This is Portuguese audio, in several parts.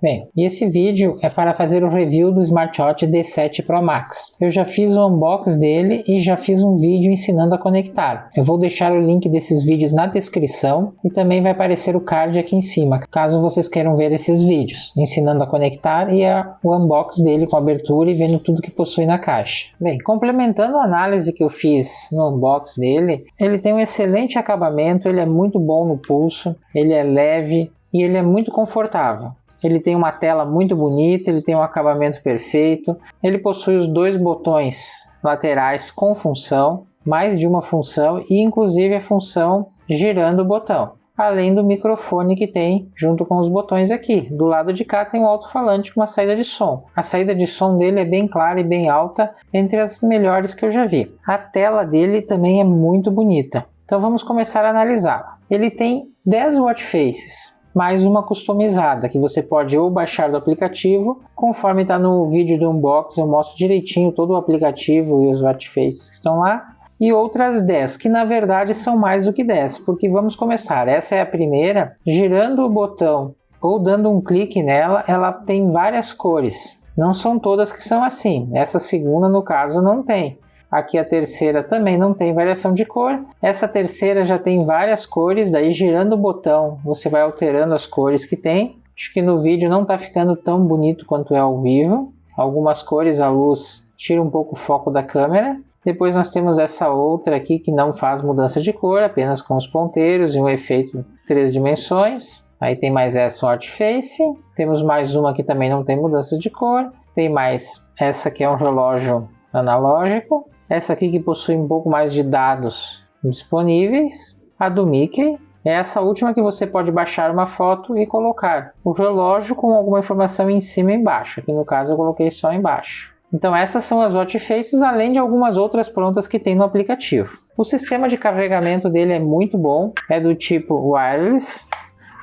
Bem, e esse vídeo é para fazer o review do Smartwatch D7 Pro Max. Eu já fiz o unboxing dele e já fiz um vídeo ensinando a conectar. Eu vou deixar o link desses vídeos na descrição e também vai aparecer o card aqui em cima, caso vocês queiram ver esses vídeos, ensinando a conectar e o unboxing dele com abertura e vendo tudo que possui na caixa. Bem, complementando a análise que eu fiz no unboxing dele, ele tem um excelente acabamento, ele é muito bom no pulso, ele é leve e ele é muito confortável. Ele tem uma tela muito bonita, ele tem um acabamento perfeito, ele possui os 2 botões laterais com função, mais de uma função e inclusive a função girando o botão, além do microfone que tem junto com os botões aqui. Do lado de cá tem um alto-falante com uma saída de som. A saída de som dele é bem clara e bem alta, entre as melhores que eu já vi. A tela dele também é muito bonita. Então vamos começar a analisá-la. Ele tem 10 watch faces. Mais uma customizada, que você pode ou baixar do aplicativo, conforme está no vídeo do unboxing, eu mostro direitinho todo o aplicativo e os watch faces que estão lá, e outras 10, que na verdade são mais do que 10, porque vamos começar. Essa é a primeira, girando o botão ou dando um clique nela, ela tem várias cores. Não são todas que são assim, essa segunda no caso não tem. Aqui a terceira também não tem variação de cor. Essa terceira já tem várias cores, daí girando o botão você vai alterando as cores que tem. Acho que no vídeo não está ficando tão bonito quanto é ao vivo. Algumas cores a luz tira um pouco o foco da câmera. Depois nós temos essa outra aqui que não faz mudança de cor, apenas com os ponteiros e um efeito 3 dimensões. Aí tem mais essa watch face. Temos mais uma que também não tem mudança de cor. Tem mais essa que é um relógio analógico. Essa aqui que possui um pouco mais de dados disponíveis. A do Mickey. É essa última que você pode baixar uma foto e colocar o relógio com alguma informação em cima e embaixo. Aqui no caso eu coloquei só embaixo. Então essas são as watch faces, além de algumas outras prontas que tem no aplicativo. O sistema de carregamento dele é muito bom. É do tipo wireless.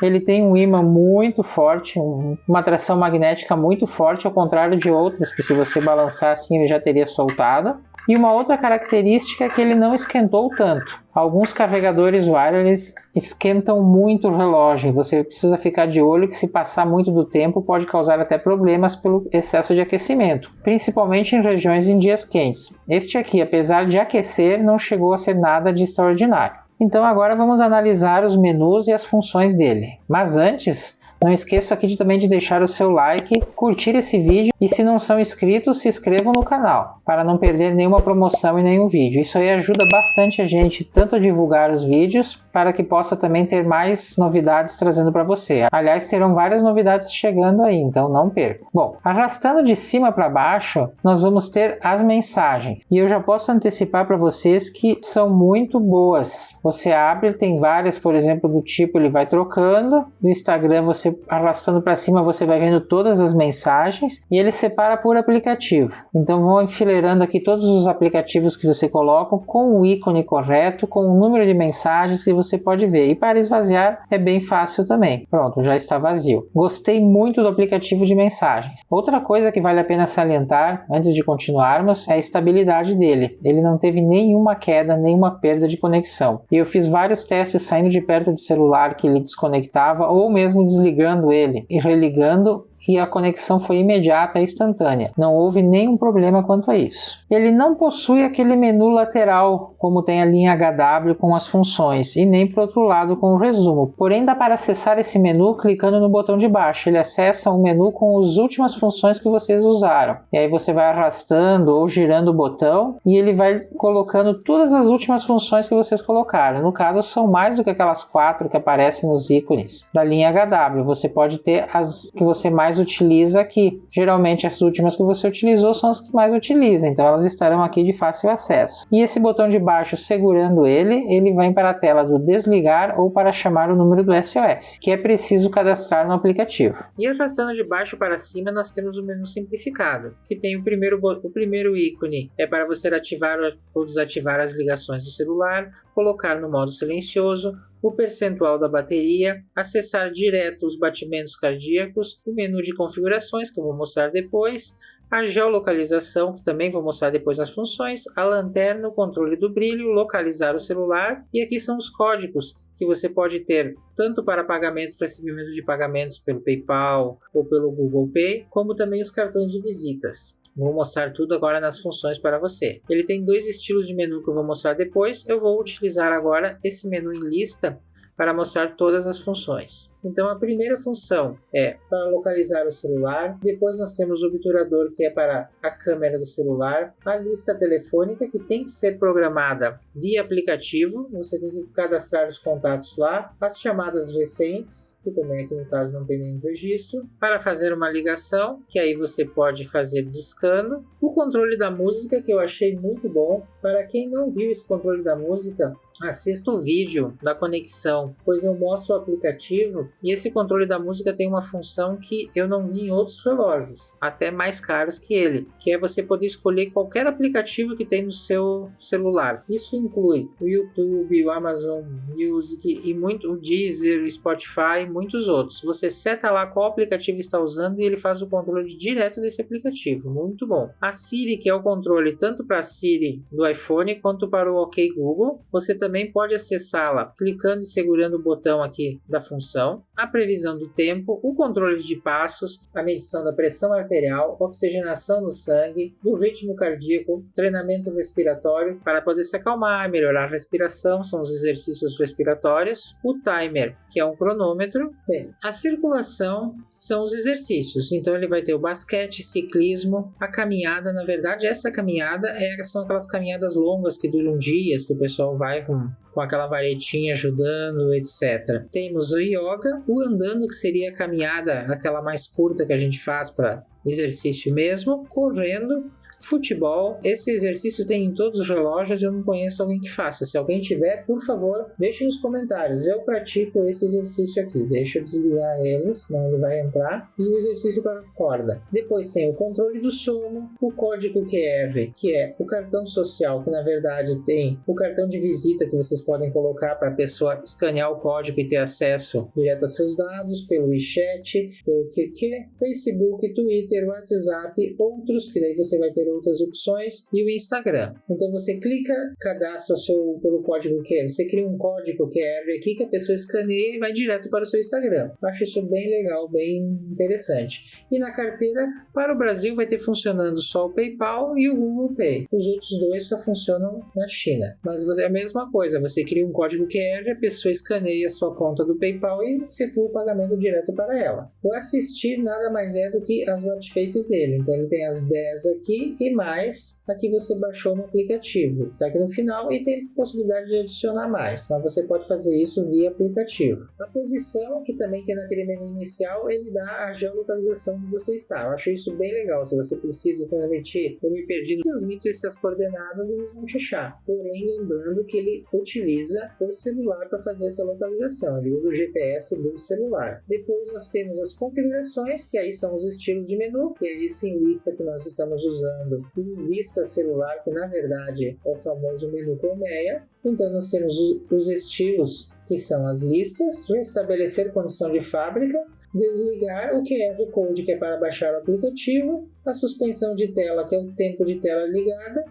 Ele tem um ímã muito forte, uma atração magnética muito forte, ao contrário de outras que se você balançar assim ele já teria soltado. E uma outra característica é que ele não esquentou tanto. Alguns carregadores wireless esquentam muito o relógio. Você precisa ficar de olho que se passar muito do tempo pode causar até problemas pelo excesso de aquecimento, principalmente em regiões em dias quentes. Este aqui, apesar de aquecer, não chegou a ser nada de extraordinário. Então agora vamos analisar os menus e as funções dele. Mas antes, não esqueça aqui também de deixar o seu like, curtir esse vídeo e se não são inscritos, se inscrevam no canal para não perder nenhuma promoção e nenhum vídeo. Isso aí ajuda bastante a gente tanto a divulgar os vídeos para que possa também ter mais novidades trazendo para você. Aliás, terão várias novidades chegando aí, então não perca. Bom, arrastando de cima para baixo, nós vamos ter as mensagens. E eu já posso antecipar para vocês que são muito boas. Você abre, tem várias, por exemplo, do tipo ele vai trocando. No Instagram, você arrastando para cima, você vai vendo todas as mensagens e ele separa por aplicativo. Então vou enfileirando aqui todos os aplicativos que você coloca com o ícone correto, com o número de mensagens que você pode ver. E para esvaziar é bem fácil também. Pronto, já está vazio. Gostei muito do aplicativo de mensagens. Outra coisa que vale a pena salientar antes de continuarmos é a estabilidade dele. Ele não teve nenhuma queda, nenhuma perda de conexão. E eu fiz vários testes saindo de perto do celular que ele desconectava ou mesmo desligando ele e religando, e a conexão foi imediata e instantânea. Não houve nenhum problema quanto a isso. Ele não possui aquele menu lateral, como tem a linha HW com as funções, e nem por outro lado com o resumo. Porém, dá para acessar esse menu clicando no botão de baixo. Ele acessa o menu com as últimas funções que vocês usaram. E aí você vai arrastando ou girando o botão e ele vai colocando todas as últimas funções que vocês colocaram. No caso, são mais do que aquelas 4 que aparecem nos ícones da linha HW. Você pode ter as que você mais utiliza aqui. Geralmente as últimas que você utilizou são as que mais utiliza, então elas estarão aqui de fácil acesso. E esse botão de baixo, segurando ele vai para a tela do desligar ou para chamar o número do SOS, que é preciso cadastrar no aplicativo. E arrastando de baixo para cima, nós temos o menu simplificado, que tem o primeiro ícone é para você ativar ou desativar as ligações do celular, colocar no modo silencioso, o percentual da bateria, acessar direto os batimentos cardíacos, o menu de configurações, que eu vou mostrar depois, a geolocalização, que também vou mostrar depois nas funções, a lanterna, o controle do brilho, localizar o celular, e aqui são os códigos que você pode ter tanto para pagamento, recebimento de pagamentos pelo PayPal ou pelo Google Pay, como também os cartões de visitas. Vou mostrar tudo agora nas funções para você. Ele tem 2 estilos de menu que eu vou mostrar depois. Eu vou utilizar agora esse menu em lista para mostrar todas as funções. Então a primeira função é para localizar o celular, depois nós temos o obturador, que é para a câmera do celular, a lista telefônica, que tem que ser programada via aplicativo, você tem que cadastrar os contatos lá, as chamadas recentes, que também aqui no caso não tem nenhum registro, para fazer uma ligação, que aí você pode fazer discando, o controle da música, que eu achei muito bom. Para quem não viu esse controle da música, assista o vídeo da conexão, pois eu mostro o aplicativo e esse controle da música tem uma função que eu não vi em outros relógios, até mais caros que ele, que é você poder escolher qualquer aplicativo que tem no seu celular. Isso inclui o YouTube, o Amazon Music e o Deezer, o Spotify e muitos outros. Você seta lá qual aplicativo está usando e ele faz o controle direto desse aplicativo, muito bom. A Siri, que é o controle tanto para a Siri do iPhone quanto para o OK Google, você também pode acessá-la clicando e segurando o botão aqui da função. A previsão do tempo, o controle de passos, a medição da pressão arterial, oxigenação no sangue, do ritmo cardíaco, treinamento respiratório para poder se acalmar, melhorar a respiração, são os exercícios respiratórios, o timer, que é um cronômetro. Bem, a circulação são os exercícios, então ele vai ter o basquete, ciclismo, a caminhada. Na verdade, essa caminhada são aquelas caminhadas longas que duram dias, que o pessoal vai com aquela varetinha ajudando, etc. Temos o yoga, o andando, que seria a caminhada, aquela mais curta que a gente faz para exercício mesmo, correndo, futebol. Esse exercício tem em todos os relógios, eu não conheço alguém que faça. Se alguém tiver, por favor, deixe nos comentários. Eu pratico esse exercício aqui. Deixa eu desligar ele, senão ele vai entrar. E o exercício para a corda. Depois tem o controle do sono, o código QR, que é o cartão social, que na verdade tem o cartão de visita que vocês podem colocar para a pessoa escanear o código e ter acesso direto a seus dados, pelo WeChat, pelo QQ, Facebook, Twitter, WhatsApp, outros, que daí você vai ter outras opções, e o Instagram. Então você clica, cadastra pelo código QR, você cria um código QR aqui que a pessoa escaneia e vai direto para o seu Instagram. Eu acho isso bem legal, bem interessante. E na carteira, para o Brasil vai ter funcionando só o PayPal e o Google Pay. Os outros dois só funcionam na China. Mas é a mesma coisa, você cria um código QR, a pessoa escaneia a sua conta do PayPal e efetua o pagamento direto para ela. O assistir nada mais é do que as watchfaces dele. Então ele tem as 10 aqui e mais aqui você baixou no aplicativo. Está aqui no final e tem possibilidade de adicionar mais, mas você pode fazer isso via aplicativo. A posição, que também tem naquele menu inicial, ele dá a geolocalização onde você está. Eu achei isso bem legal. Se você precisa transmitir, eu me perdi, transmito essas coordenadas e eles vão te achar. Porém, lembrando que ele utiliza o celular para fazer essa localização. Ele usa o GPS do celular. Depois nós temos as configurações, que aí são os estilos de menu, que é esse em lista que nós estamos usando, o Vista celular, que na verdade é o famoso menu colmeia. Então nós temos os estilos, que são as listas, restabelecer condição de fábrica, desligar o QR Code, que é para baixar o aplicativo, a suspensão de tela, que é o tempo de tela ligada,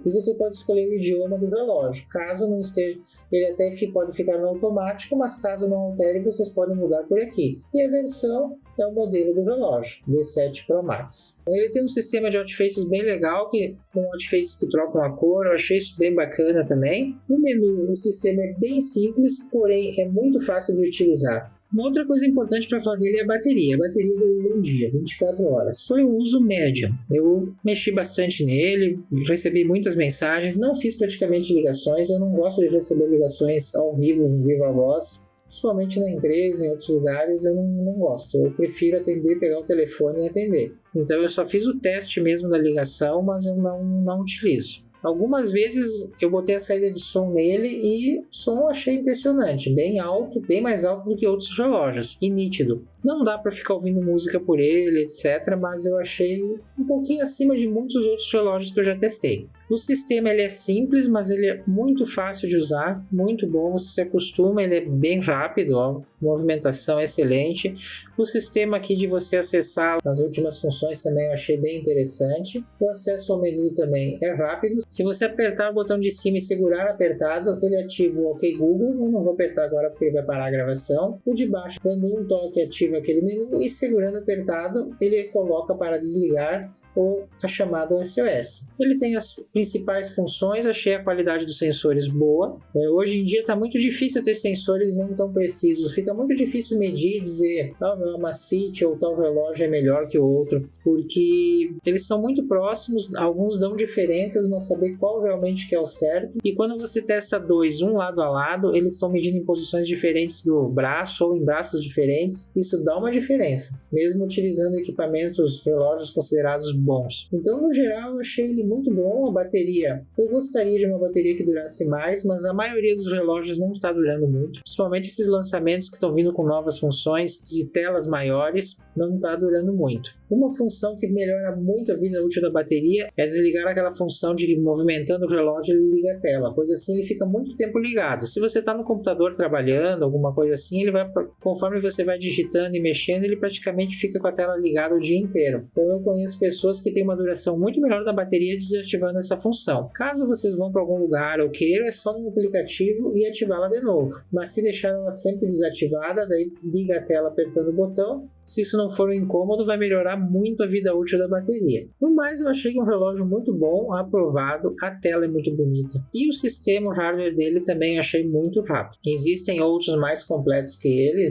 e você pode escolher o idioma do relógio. Caso não esteja, ele até pode ficar no automático, mas caso não altere, vocês podem mudar por aqui. E a versão é o modelo do relógio, D7 Pro Max. Ele tem um sistema de watchfaces bem legal, com watchfaces que trocam a cor, eu achei isso bem bacana também. No menu, o sistema é bem simples, porém é muito fácil de utilizar. Uma outra coisa importante para falar dele é a bateria. A bateria durou um dia, 24 horas. Foi um uso médio. Eu mexi bastante nele, recebi muitas mensagens, não fiz praticamente ligações. Eu não gosto de receber ligações ao vivo, em viva voz. Principalmente na empresa, em outros lugares, eu não gosto. Eu prefiro atender, pegar o telefone e atender. Então eu só fiz o teste mesmo da ligação, mas eu não utilizo. Algumas vezes eu botei a saída de som nele e o som eu achei impressionante, bem alto, bem mais alto do que outros relógios, e nítido. Não dá para ficar ouvindo música por ele, etc, mas eu achei um pouquinho acima de muitos outros relógios que eu já testei. O sistema ele é simples, mas ele é muito fácil de usar, muito bom, você se acostuma, ele é bem rápido, ó, movimentação é excelente. O sistema aqui de você acessar as últimas funções também eu achei bem interessante. O acesso ao menu também é rápido. Se você apertar o botão de cima e segurar apertado, ele ativa o OK Google. Eu não vou apertar agora porque ele vai parar a gravação. O de baixo, dando um toque, ativa aquele menu e segurando apertado, ele coloca para desligar ou a chamada SOS. Ele tem as principais funções, achei a qualidade dos sensores boa. Hoje em dia está muito difícil ter sensores não tão precisos, fica muito difícil medir e dizer tal Amazfit ou tal relógio é melhor que o outro, porque eles são muito próximos, alguns dão diferenças, mas saber qual realmente que é o certo. E quando você testa dois, um lado a lado, eles estão medindo em posições diferentes do braço ou em braços diferentes, isso dá uma diferença, mesmo utilizando equipamentos, relógios considerados bons. Então, no geral, eu achei ele muito bom. A bateria, eu gostaria de uma bateria que durasse mais, mas a maioria dos relógios não está durando muito, principalmente esses lançamentos que estão vindo com novas funções e telas maiores, não está durando muito. Uma função que melhora muito a vida útil da bateria é desligar aquela função de movimentando o relógio ele liga a tela, pois assim ele fica muito tempo ligado. Se você está no computador trabalhando, alguma coisa assim, ele vai, conforme você vai digitando e mexendo, ele praticamente fica com a tela ligada o dia inteiro. Então eu conheço pessoas que têm uma duração muito melhor da bateria desativando essa função. Caso vocês vão para algum lugar ou queiram, é só no aplicativo e ativá-la de novo. Mas se deixar ela sempre desativada, daí liga a tela apertando o botão. Se isso não for um incômodo, vai melhorar muito a vida útil da bateria. No mais, eu achei um relógio muito bom, aprovado, a tela é muito bonita. E o sistema, o hardware dele também achei muito rápido. Existem outros mais completos que ele,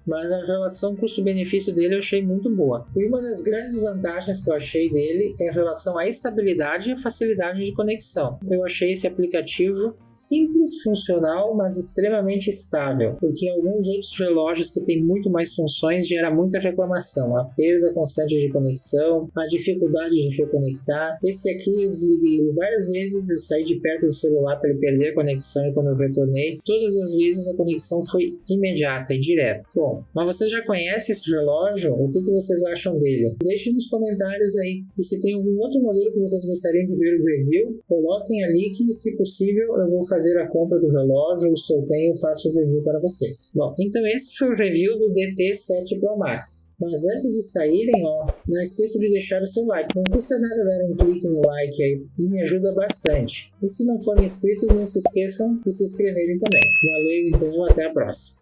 mas a relação custo-benefício dele eu achei muito boa. E uma das grandes vantagens que eu achei dele é a relação à estabilidade e à facilidade de conexão. Eu achei esse aplicativo simples, funcional, mas extremamente estável, porque em alguns outros relógios que têm muito mais funções gera muita reclamação, a perda constante de conexão, a dificuldade de reconectar. Esse aqui eu desliguei ele várias vezes, eu saí de perto do celular para ele perder a conexão e quando eu retornei, todas as vezes a conexão foi imediata e direta. Bom, mas vocês já conhecem esse relógio? O que vocês acham dele? Deixem nos comentários aí. E se tem algum outro modelo que vocês gostariam de ver o review, coloquem ali que, se possível, eu vou fazer a compra do relógio, ou se eu tenho, faço o review para vocês. Bom, então esse foi o review do DT7 Pro Max. Mas antes de saírem, não esqueçam de deixar o seu like. Não custa nada dar um clique no like aí e me ajuda bastante. E se não forem inscritos, não se esqueçam de se inscreverem também. Valeu, então, até a próxima.